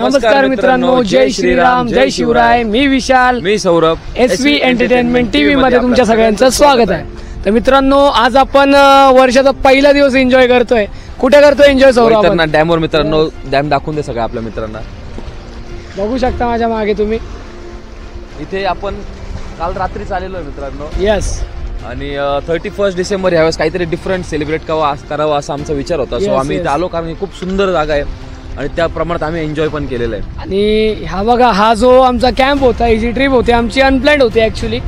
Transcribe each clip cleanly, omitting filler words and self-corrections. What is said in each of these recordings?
नमस्कार मित्रांनो, जय श्रीराम, जय शिवराय. मी विशाल, मी Saurabh. SV entertainment TV मध्ये तुमच्या सगळ्यांचं स्वागत आहे. तर मित्रांनो, आज आपण वर्षाचा पहिला दिवस एन्जॉय करतोय. कुठे करतोय एन्जॉय सौरभ? डॅमवर. मित्रांनो, डॅम दाखवून दे सगळ्या आपल्या मित्रांना. बघू शकता माझ्या मागे तुम्ही. इथे आपण काल रात्री चाललेलो आहे मित्रांनो. येस. आणि 31 डिसेंबर यावेळेस काहीतरी डिफरंट सेलिब्रेट करावं असा आमचा विचार होता. सो आम्ही इथे आलो कारण ही खूप सुंदर जागा आहे आणि त्या प्रमाणात आम्ही एन्जॉय पण केलेलं आहे. आणि हा बघा, हा जो आमचा कॅम्प होता, इझी ट्रिप होती आमची, अनप्लॅन्ड होती ऍक्च्युली.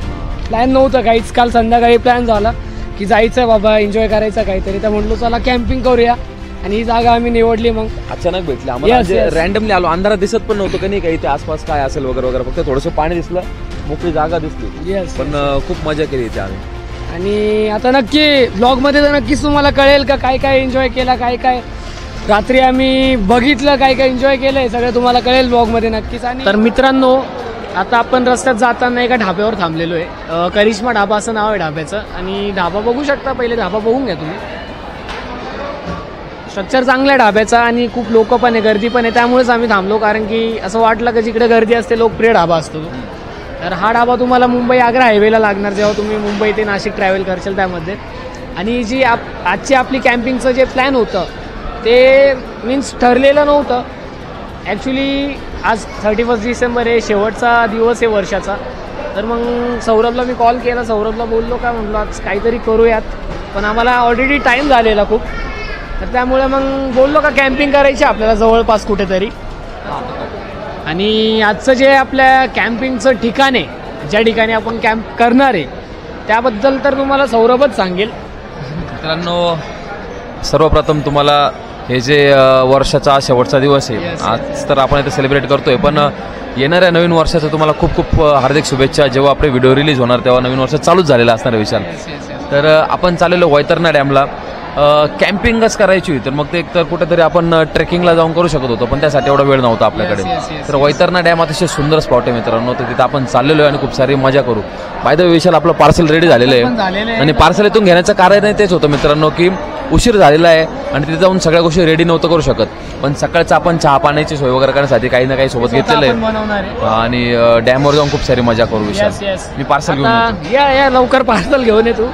प्लॅन नव्हतं काहीच. काल संध्याकाळी प्लॅन झाला की जायचं बाबा, एन्जॉय करायचं काहीतरी. तर म्हटलो चला कॅम्पिंग करूया आणि ही जागा आम्ही निवडली. मग अचानक भेटली आम्हाला, रॅन्डमली आलो. अंधारात दिसत पण नव्हतं का नाही काही ते आसपास काय असेल वगैरे वगैरे. फक्त थोडंसं पाणी दिसलं, मोकळी जागा दिसली. पण खूप मजा केली इथे आम्ही. आणि आता नक्की ब्लॉग मध्ये तर नक्कीच तुम्हाला कळेल का काय काय एन्जॉय केला, काय काय रात्री आम्ही बघितलं, काय काय एन्जॉय केलंय, सगळं तुम्हाला कळेल ब्लॉग मध्ये नक्कीच. आणि तर मित्रांनो, आता आपण रस्त्यात जाताना एका ढाब्यावर थांबलेलो आहे. करिश्मा ढाबा असं नाव आहे ढाब्याचं. आणि ढाबा बघू शकता, पहिले ढाबा बघून घ्या तुम्ही. स्ट्रक्चर चांगलं आहे ढाब्याचा आणि खूप लोक पण आहे, गर्दी पण आहे. त्यामुळेच आम्ही थांबलो, कारण की असं वाटलं की जिकडे गर्दी असते लोकप्रिय ढाबा असतो तो. तर हा ढाबा तुम्हाला मुंबई आग्रा हायवेला लागणार, जेव्हा तुम्ही मुंबई ते नाशिक ट्रॅव्हल करशाल त्यामध्ये. आणि जी आजची आपली कॅम्पिंगचं जे प्लॅन होतं ते मीन्स ठरलेलं नव्हतं ॲक्च्युली. आज 31 डिसेंबर आहे, शेवटचा दिवस आहे वर्षाचा. तर मग सौरभला मी कॉल केला, सौरभला बोललो काय म्हटलं आज काहीतरी करूयात. पण आम्हाला ऑलरेडी टाईम झालेला खूप. तर त्यामुळे मग बोललो का कॅम्पिंग करायची आपल्याला जवळपास कुठेतरी. आणि आजचं जे आपल्या कॅम्पिंगचं ठिकाण आहे, ज्या ठिकाणी आपण कॅम्प करणार आहे, त्याबद्दल तर तुम्हाला सौरभच सांगेल. मित्रांनो, सर्वप्रथम तुम्हाला हे जे वर्षाचा शेवटचा दिवस आहे, आज तर आपण इथे सेलिब्रेट करतोय, पण येणाऱ्या नवीन वर्षाचं तुम्हाला खूप खूप हार्दिक शुभेच्छा. जेव्हा आपले व्हिडिओ रिलीज होणार तेव्हा नवीन वर्ष चालूच झालेलं असणार आहे विशाल. तर आपण चाललेलो वैतरणा डॅमला. कॅम्पिंगच करायची होती, तर मग ते तर कुठेतरी आपण ट्रेकिंगला जाऊन करू शकत होतो, पण त्यासाठी एवढा वेळ नव्हता आपल्याकडे. तर वैतरणा डॅम अतिशय सुंदर स्पॉट आहे मित्रांनो. तर तिथं आपण चाललेलो आहे आणि खूप सारी मजा करू. बाय द वे विशाल, आपलं पार्सल रेडी झालेलं आहे. आणि पार्सल इथून घेण्याचं कारण तेच होतं मित्रांनो की उशीर झालेला आहे आणि तिथे जाऊन सगळ्या गोष्टी रेडी नव्हतं करू शकत. पण सकाळचं आपण चहा पाण्याची सोय वगैरे करण्यासाठी काही ना काही सोबत घेतलेलं आहे आणि डॅमवर जाऊन खूप सारी मजा करू विशाल. मी पार्सल घेऊन या लवकर पार्सल घेऊन येतो.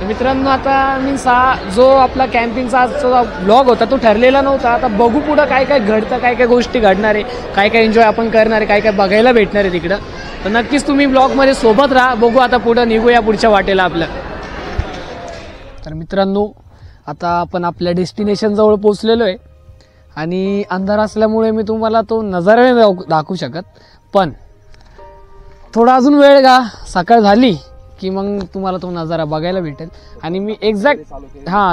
मित्रांनो, आता मीन्स हा जो आपला कॅम्पिंगचा आजचा ब्लॉग होता तो ठरलेला नव्हता. आता बघू पुढं काय काय घडतं, काय काय गोष्टी घडणार आहे, काय काय एन्जॉय आपण करणार आहे, काय काय बघायला भेटणार आहे तिकडं. तर नक्कीच तुम्ही ब्लॉगमध्ये सोबत राहा. बघू आता पुढं निघूया पुढच्या वाटेला आपल्या. तर मित्रांनो, आता आपण आपल्या डेस्टिनेशन जवळ पोहोचलेलो आहे आणि अंधार असल्यामुळे मी तुम्हाला तो नजारा नाही दाखवू शकत. पण थोडा अजून वेळ का, सकाळ झाली की मग तुम्हाला तो नजारा बघायला भेटेल. आणि मी एक्झॅक्ट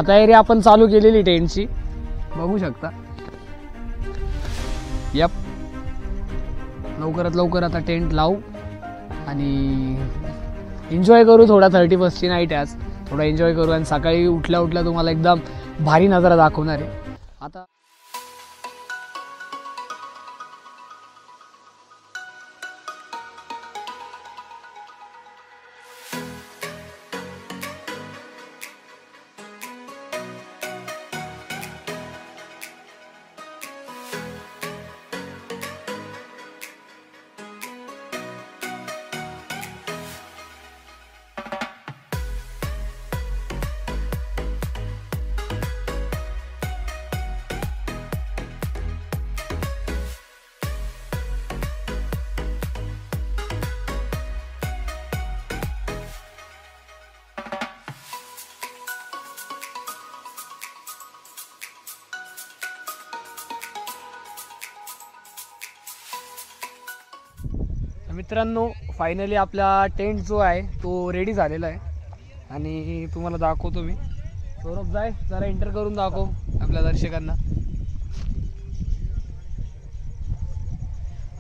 तयारी आपण चालू केलेली टेंटची, बघू शकता. यप, लवकरात लवकर आता टेंट लावू आणि एन्जॉय करू. थोडा 31ची नाईट आहे आज, थोडा एन्जॉय करू आणि सकाळी उठल्या उठल्या तुम्हाला एकदम भारी नजारा दाखवणार आहे. आता मित्रांनो, फायनली आपला टेंट जो आहे तो रेडी झालेला आहे आणि तुम्हाला दाखवतो मी. सौरभ जाय जरा एंटर करून दाखव आपल्या दर्शकांना.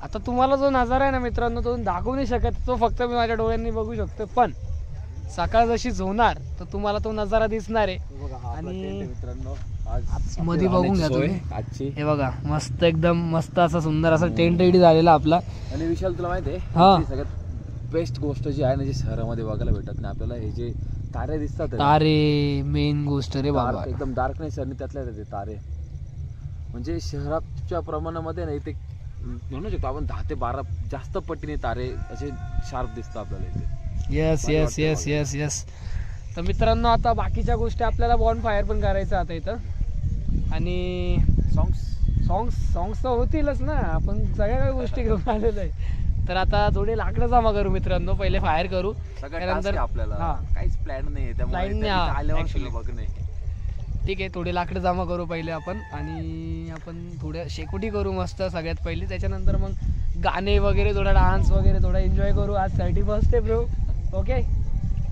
आता तुम्हाला जो नजारा आहे ना मित्रांनो, तो दाखवू नाही शकत, तो फक्त मी माझ्या डोळ्यांनी बघू शकतो. पण सकाळ जशीच होणार तर तुम्हाला तो नजारा दिसणार आहे. आणि मध्ये बघून घ्या तुम्ही, हे बघा मस्त, एकदम मस्त असा सुंदर असा टेंट रेडी झालेला आपला. आणि विशाल, तुला माहिती आहे सगळ्यात बेस्ट गोष्ट जी आहे ना, जी शहरामध्ये बघायला भेटत नाही आपल्याला, हे जे तारे दिसतात, तारे मेन गोष्ट रे बाबा. एकदम डार्कनेस आणि त्यातल्या ते तारे, म्हणजे शहराच्या प्रमाणामध्ये ना इथे म्हणू शकतो आपण 10 ते 12 जास्त पटीने तारे असे शार्प दिसतात आपल्याला इथे. Yes yes yes yes yes. तर मित्रांनो आता बाकीच्या गोष्टी आपल्याला बॉन फायर पण करायचं आता इथं. आणि सॉंग्स तर होतीलच ना, आपण सगळ्या गोष्टी घेऊन आलेलो आहे. तर आता थोडे लाकडं जमा करू मित्रांनो, पहिले फायर करू. त्यानंतर आपल्याला काहीच प्लॅन नाही त्यामुळे ठीक आहे, थोडे लाकडं जमा करू पहिले आपण. आणि आपण थोड्या शेकोटी करू मस्त सगळ्यात पहिले. त्याच्यानंतर मग गाणे वगैरे, थोडा डान्स वगैरे, थोडा एन्जॉय करू. आज 31st आहे ब्रो. ओके,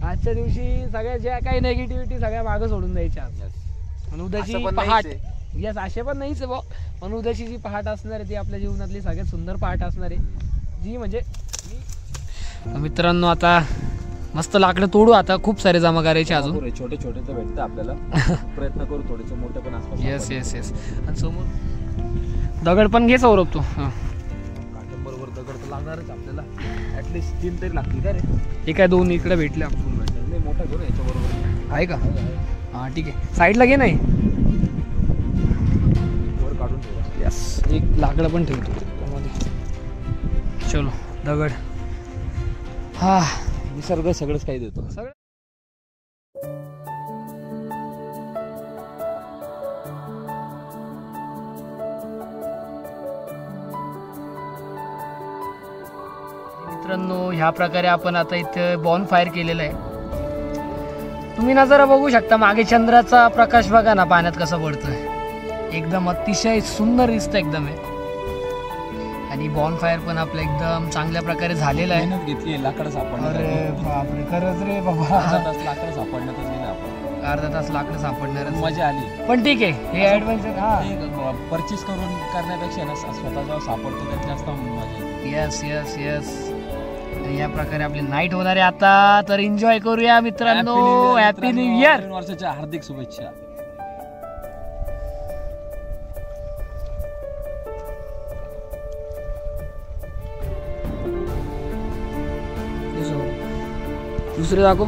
आजच्या दिवशी सगळ्या ज्या काही नेगेटिव्हिटी सगळ्या मागं सोडून द्यायच्या. आणि उद्याची पहाट, यस असे पण नाहीच आहे पण उद्याची जी पहाट असणार आहे ती आपल्या जीवनातली सगळ्यात सुंदर पहाट असणार आहे. जी म्हणजे मित्रांनो आता मस्त लाकडं तोडू. आता खूप सारे जमा करायचे अजून. छोटे छोटे तर भेटतं आपल्याला. प्रयत्न करू थोडेसे मोठे पण असतात. Yes yes yes. आणि समोर दगड पण घे सौरभ तू. बरोबर दगड तर लागणारच आपल्याला. ऍटलिस्ट 3 तरी लागतील का रे? ठीक आहे, 2 इकडे भेटले. नाही मोठा घेऊ याच्या बरोबर आहे का? हां ठीक आहे, साईडला घे. नाही वर काढून ठेवा. यस, एक लाकडं पण ठेवतो त्यामध्ये. चलो दगड. हा निसर्ग सगळंच काही देतो. सगळं मित्रांनो ह्या प्रकारे आपण आता इथे बॉन फायर केलेलं आहे. तुम्ही नजारा बघू शकता, मागे चंद्राचा प्रकाश बघा ना पाण्यात कसा पडतोय. एकदम अतिशय सुंदर दिसतं एकदम आहे. आणि बॉन फायर पण आपलं एकदम चांगल्या प्रकारे झालेलं आहे. मेहनत घेतली लाकडं सापडणार. अरे बापरे, खरंच रे बाबा. लाकडं सापडण्यातच गेलं आपण. अर्धा तास लाकडं सापडणार. मजा आली. पण ठीक आहे, हे ऍडव्हेंचर हा परचेस करून करण्यापेक्षा ना स्वतः जेव्हा सापडतो त्यात जास्त मजा येते. Yes yes yes. या प्रकारे आपली नाईट होणार आहे आता. तर एन्जॉय करूया मित्रांनो. Happy new year. नवीन वर्षाच्या हार्दिक शुभेच्छा. दुसरे दाखव.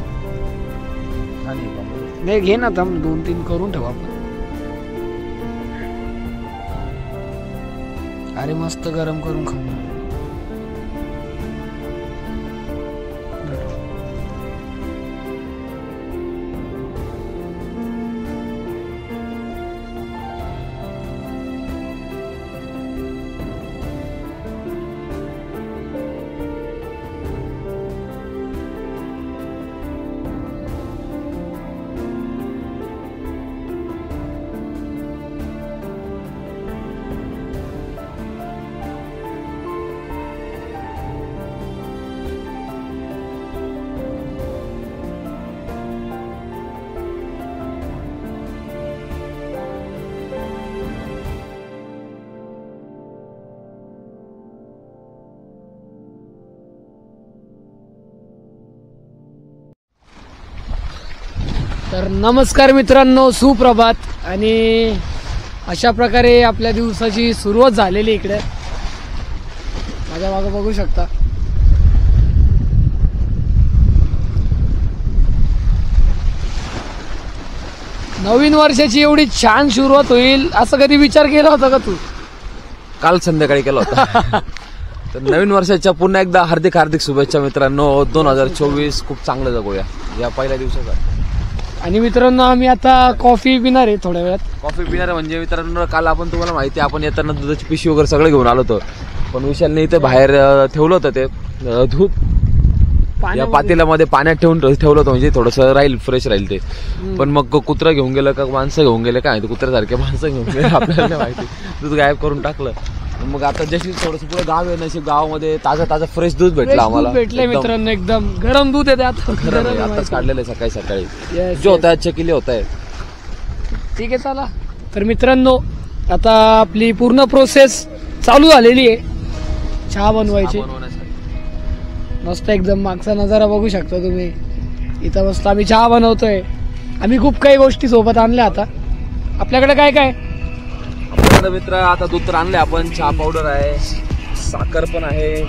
नाही घे ना, 2-3 करून ठेवा आपण. अरे मस्त गरम करून खाऊ. तर नमस्कार मित्रांनो, सुप्रभात. आणि अशा प्रकारे आपल्या दिवसाची सुरुवात झालेली इकडे. माझ्या मागं बघू शकता. नवीन वर्षाची एवढी छान सुरुवात होईल असं कधी विचार केला होता का तू? काल संध्याकाळी केला होता. तर नवीन वर्षाच्या पुन्हा एकदा हार्दिक हार्दिक शुभेच्छा मित्रांनो. 2024 खूप चांगलं जगूया या पहिल्या दिवसाचा. आणि मित्रांनो आम्ही आता कॉफी पिणार आहे थोड्या वेळात. कॉफी पिणार म्हणजे मित्रांनो, काल आपण तुम्हाला माहिती आहे आपण येताना दुधाची पिशवी वगैरे सगळं घेऊन आलो होतो. पण विशालने इथे बाहेर ठेवलं होतं ते दूध या पातेल्यामध्ये पाण्यात ठेवलं होतं, म्हणजे थोडंसं राहील, फ्रेश राहील ते. पण मग कुत्रा घेऊन गेलं का माणसं घेऊन गेले काय, कुत्र्यासारखे माणसं घेऊन गेले आपल्याला माहिती. दूध गायब करून टाकलं. मग आता जशी थोडंसं पुढे गाव आहे नशीब, गावामध्ये ताजा फ्रेश दूध भेटलं आम्हाला. भेटलंय मित्रांनो, एकदम गरम दूध आहे. आताच काढलेलं आहे सकाळी सकाळी. जो होता चकिले होत आहे. ठीक आहे चला. तर मित्रांनो आता आपली पूर्ण प्रोसेस चालू झालेली आहे चहा बनवायची. मस्त एकदम मागचा नजारा बघू शकता तुम्ही. इथं मस्त आम्ही चहा बनवतोय. आम्ही खूप काही गोष्टी सोबत आणल्या. आता आपल्याकडे काय काय मित्र, आता दूध तर आणले आपण, चहा पावडर आहे, साखर पण आहे,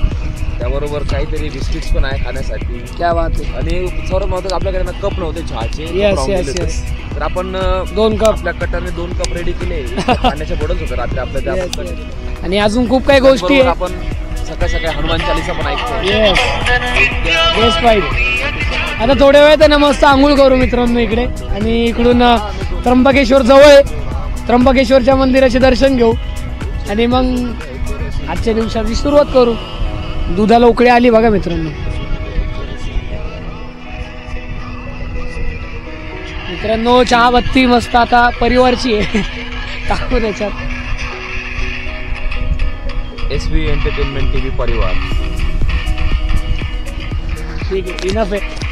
त्याबरोबर काहीतरी बिस्किट्स पण आहे खाण्यासाठी. क्या बात आहे. आणि सर्वात महत्त्वाचं आपल्याकडे ना कप नव्हते चहाचे. येस. तर आपण 2 कप आपल्या कटाने 2 कप रेडी केले. पाण्याच्या बॉटल्स होत्या रात्री आपल्या त्या. आणि अजून खूप काही गोष्टी आहे. आपण सकाळी सकाळी हनुमान चालीसा पण ऐकतो. येस पाहिजे. आता थोड्या वेळात आहे ना मस्त आंघोळ करू मित्रांनो इकडे. आणि इकडून त्र्यंबकेश्वर जवळ आहे. त्र्यंबकेश्वरच्या मंदिराचे दर्शन घेऊ आणि मग आजच्या दिवसाची सुरुवात करू. दुधाला उकळी आली बघा मित्रांनो. मित्रांनो चहा बत्ती मस्त आता परिवारची आहे. टाकू त्याच्यात. SV एंटरटेनमेंट TV परिवार. ठीक आहे, इनफ आहे.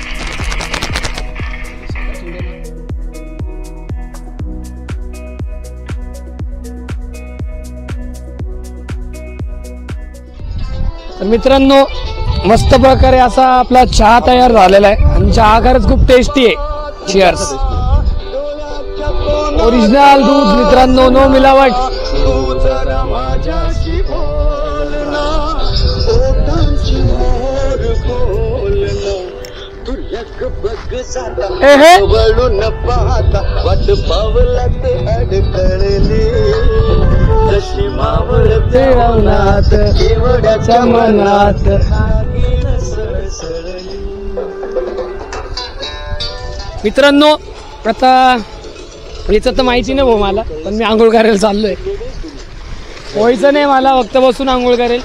तर मित्रांनो मस्त प्रकारे असा आपला चहा तयार झालेला आहे आणि चहा खरंच खूप टेस्टी आहे. चिअर्स. ओरिजिनल दूध मित्रांनो, नो मिलावट. मित्रांनो आता याचं तर माहिती नाही भाऊ मला, पण मी आंघोळ करायला चाललोय. व्हायचं नाही मला, फक्त बसून आंघोळ करेल.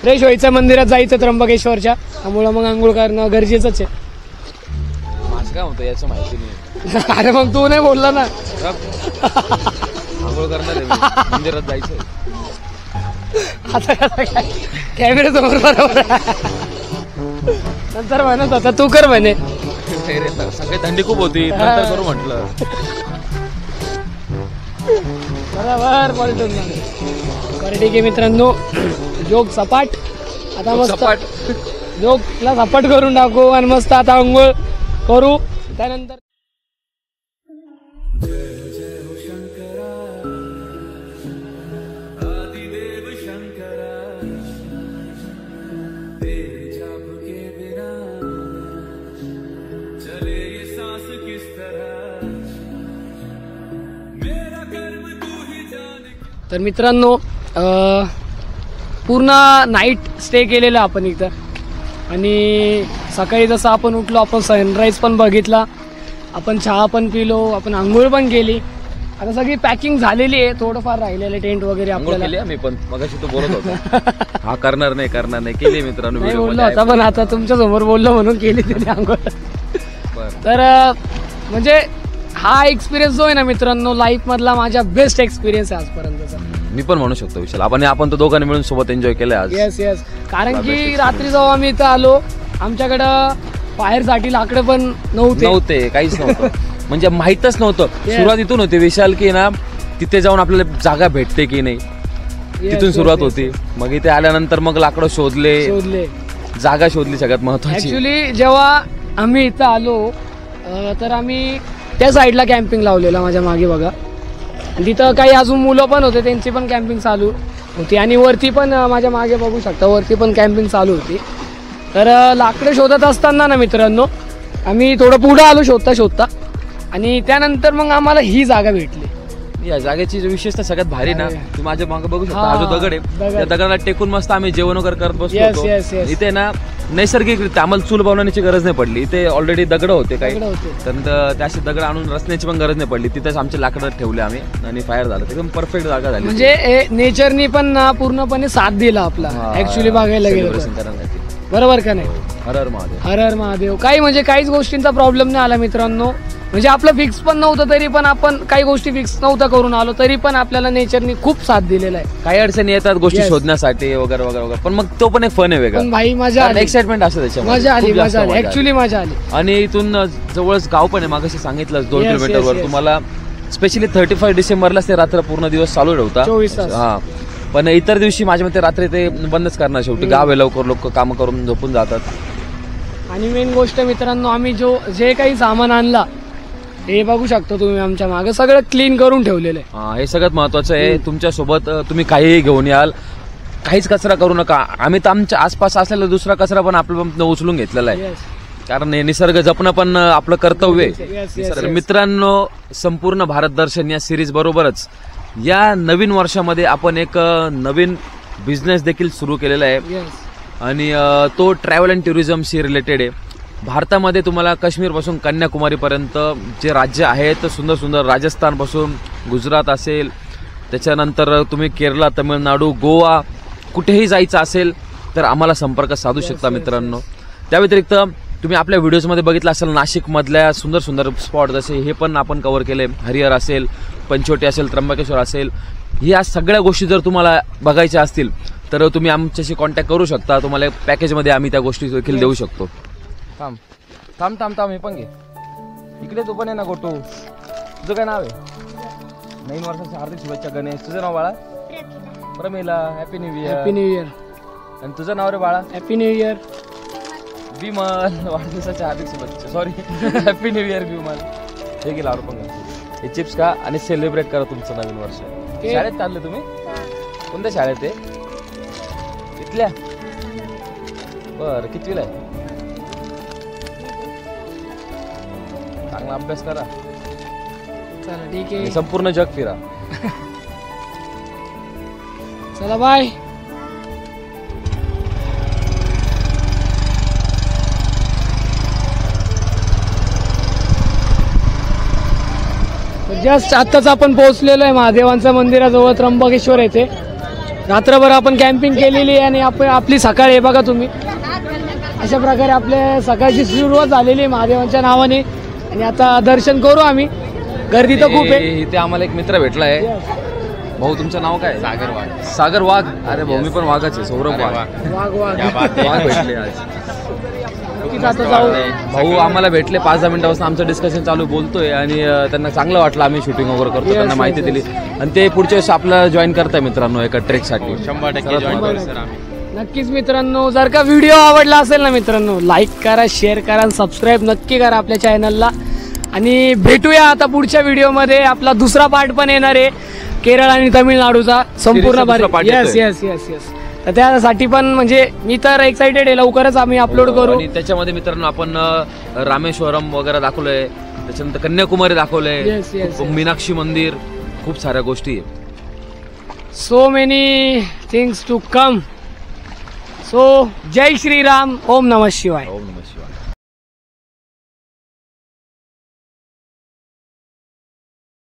फ्रेश व्हायचं, मंदिरात जायचं त्र्यंबकेश्वरच्या, त्यामुळं मग आंघोळ करणं गरजेचंच आहे. माझं काय होतं याचं माहिती नाही. अरे मग तू नाही बोलला ना. आंघोळ करणार आहे, मंदिरात जायचं. आता काय कॅमेरा समोर बरोबर नंतर म्हणत होता तू कर म्हणे. सगळी थंडी खूप होती, नंतर करू म्हटलं. बरोबर पलटून बरं ठीक आहे मित्रांनो. जोग सपाट आता मस्त जोगला सपाट करून टाकू आणि मस्त आता अंघोळ करू. त्यानंतर तर मित्रांनो पूर्ण नाईट स्टे केलेला आपण इथं. आणि सकाळी जसं आपण उठलो, आपण सनराईज पण बघितला, आपण चहा पण पिलो, आपण आंघोळ पण केली. आता सगळी पॅकिंग झालेली आहे, थोडंफार राहिलेलं टेंट वगैरे आपल्याला. मी पण मगाशी तू बोलत होता हा करणार नाही केली मित्रांनो. नाही बोललो होता, पण आता तुमच्या समोर बोललो म्हणून केली तिने आंघोळ. तर म्हणजे हा एक्सपिरियन्स जो आहे ना मित्रांनो, लाईफ मधला माझा बेस्ट एक्सपिरियन्स आहे आजपर्यंतचा. मी पण म्हणू शकतो विशाल. आपण तो दोघांनी मिळून सोबत एन्जॉय केलंय आज. येस. कारण की रात्री जेव्हा आम्ही इथं आलो, आमच्याकडं फायरसाठी लाकडं पण नव्हते, काहीच नव्हतं. म्हणजे माहीतच नव्हतं. सुरुवात इथून होती विशाल की ना तिथे जाऊन आपल्याला जागा भेटते की नाही, तिथून सुरुवात होती. मग इथे आल्यानंतर मग लाकडं शोधले, जागा शोधली सगळ्यात महत्वाची. ऍक्च्युली जेव्हा आम्ही इथं आलो तर आम्ही त्या साईडला कॅम्पिंग लावलेला माझ्या मागे बघा. तिथं काही अजून मुलं पण होते, त्यांची पण कॅम्पिंग चालू होती. आणि वरती पण माझ्या मागे बघू शकता, वरती पण कॅम्पिंग चालू होती. तर लाकडं शोधत असताना ना मित्रांनो, आम्ही थोडं पुढं आलो शोधता. आणि त्यानंतर मग आम्हाला ही जागा भेटली. या जागेची विशेषता सगळ्यात भारी ना, तुम्ही माझ्या मागे बघू शकता, हा जो दगड आहे, त्या दगडाला टेकून मस्त आम्ही जेवण वगैरे करत बसलो. इथे ना नैसर्गिकरित्या आम्हाला चूल बनवण्याची गरज नाही पडली. इथे ऑलरेडी दगड होते काही, तर त्याशी दगड आणून रचण्याची पण गरज नाही पडली. तिथेच आमचे लाकडं ठेवले आम्ही आणि फायर झालं. एकदम परफेक्ट जागा झाली. म्हणजे नेचरनी पण पूर्णपणे साथ दिला आपला ऍक्च्युली बघायला गेलं. बरोबर का नाही? हर हर महादेव. हर हर महादेव. काही म्हणजे काहीच गोष्टींचा प्रॉब्लेम नाही आला मित्रांनो. म्हणजे आपलं फिक्स पण नव्हतं, तरी पण आपण काही गोष्टी फिक्स नव्हता करून आलो, तरी पण आपल्याला नेचरनी खूप साथ दिलेला आहे. काही अडचणी येतात गोष्टी शोधण्यासाठी वगैरे वगैरे, पण मग तो पण एक फन आहे वेगळा. भाई मजा आली, एक्साइटमेंट असतं त्याच्यात, मजा आली ऍक्च्युली मजा आली. आणि इथून जवळच गाव पण आहे, मागाशी सांगितलं 2 किलोमीटरवर. तुम्हाला स्पेशली 35 डिसेंबरलाच ते रात्र पूर्ण दिवस चालू ठेवता, 24 तास. हा. पण इतर दिवशी माझ्या मते रात्री ते बंदच करणार. शेवटी गाव आहे, लवकर लोक काम करून झोपून जातात. आणि मेन गोष्ट मित्रांनो, आम्ही जे काही सामान आणला हे बघू शकतो तुम्ही आमच्या मागे, सगळं क्लीन करून ठेवलेलं आहे. हे सगळ्यात महत्वाचं आहे. तुमच्या सोबत तुम्ही काहीही घेऊन याल, काहीच कचरा करू नका. आम्ही तर आमच्या आसपास असलेला दुसरा कचरा पण आपल्या उचलून घेतलेला आहे, Yes. कारण हे निसर्ग जपणं पण आपलं कर्तव्य आहे. Yes, yes, तर yes. मित्रांनो, संपूर्ण भारत दर्शन या सिरीज बरोबरच या नवीन वर्षामध्ये आपण एक नवीन बिझनेस देखील सुरू केलेला आहे Yes. आणि तो ट्रॅव्हल अँड टुरिझमशी रिलेटेड आहे. भारतामध्ये तुम्हाला काश्मीरपासून कन्याकुमारीपर्यंत जे राज्य आहेत सुंदर सुंदर, राजस्थानपासून गुजरात असेल, त्याच्यानंतर तुम्ही केरळ, तमिळनाडू, गोवा कुठेही जायचं असेल तर आम्हाला संपर्क साधू शकता मित्रांनो. त्या व्यतिरिक्त तुम्ही आपल्या व्हिडिओजमध्ये बघितलं असेल नाशिकमधल्या सुंदर सुंदर स्पॉट जसे हे पण आपण कव्हर केले. हरिहर असेल, पंचवटी असेल, त्र्यंबकेश्वर असेल, या सगळ्या गोष्टी जर तुम्हाला बघायच्या असतील तर तुम्ही आमच्याशी कॉन्टॅक्ट करू शकता. तुम्हाला पॅकेजमध्ये आम्ही त्या गोष्टी देखील देऊ शकतो. थांब थांब थांब थांब, हे पण घे इकडे. तू पण आहे ना गोटू. तुझं काय नाव आहे? नवीन वर्षाच्या हार्दिक शुभेच्छा गणेश. तुझं नाव बाळा? Pramila. Happy new year. Happy new year. आणि तुझं नाव रे बाळा? Happy new year. विमल. वाढदिवसाच्या हार्दिक शुभेच्छा. Sorry, happy new year Vimal. हे गेला पण हे चिप्स खा आणि सेलिब्रेट करा तुमचं नवीन वर्ष. शाळेत चालले तुम्ही? कोणत्या शाळेत आहे? इथल्या? बरं, कितवीला आहे? चांगला अभ्यास करा. चला ठीक आहे. आणि संपूर्ण जग फिरा. चला बाय. जस्ट आत्ताच आपण पोहोचलेलो आहे महादेवांच्या मंदिराजवळ त्र्यंबकेश्वर येथे. रात्रभर आपण कॅम्पिंग केलेली आहे आणि आपण आपली सकाळ आहे बघा तुम्ही. अशा प्रकारे आपल्या सकाळची सुरुवात झालेली आहे महादेवांच्या नावाने आणि आता दर्शन करू आम्ही. गर्दी तर खूप आहे. इथे आम्हाला एक मित्र भेटला आहे. भाऊ, तुमचं नाव काय? सागर वाघ. सागर वाघ. अरे भाऊ, मी पण वाघच आहे. सौरभ वाघ. वाघ वाघ वाघ भेटले आज. नक्कीच आता जाऊ. भाऊ आम्हाला भेटले 5-10 मिनिटापासून आमचं डिस्कशन चालू बोलतोय आणि त्यांना चांगलं वाटलं आम्ही शूटिंग वगैरे करतो. Yes, त्यांना yes, माहिती yes. दिली आणि ते पुढच्या वेळेस आपल्याला जॉईन करताय मित्रांनो एका ट्रेकसाठी. 100% जॉईन करू सर आम्ही. नक्कीच मित्रांनो, जर का व्हिडिओ आवडला असेल ना मित्रांनो, लाईक करा, शेअर करा आणि सबस्क्राईब नक्की करा आपल्या चॅनलला. आणि भेटूया आता पुढच्या व्हिडिओमध्ये. आपला दुसरा पार्ट पण येणार आहे केरळ आणि तामिळनाडूचा संपूर्ण Series चा दुसरा part येस येतोय. Yes yes yes. तर त्यासाठी पण म्हणजे मी तर एक्साइटेड आहे. लवकरच आम्ही अपलोड करू. आणि त्याच्यामध्ये मित्रांनो आपण रामेश्वरम वगैरे दाखवलंय, त्याच्यानंतर कन्याकुमारी दाखवलंय, Yes, yes, yes. मीनाक्षी मंदिर, खूप साऱ्या गोष्टी आहेत. So many things to come. So जय श्रीराम. ओम नमः शिवाय. ओम नमः शिवाय.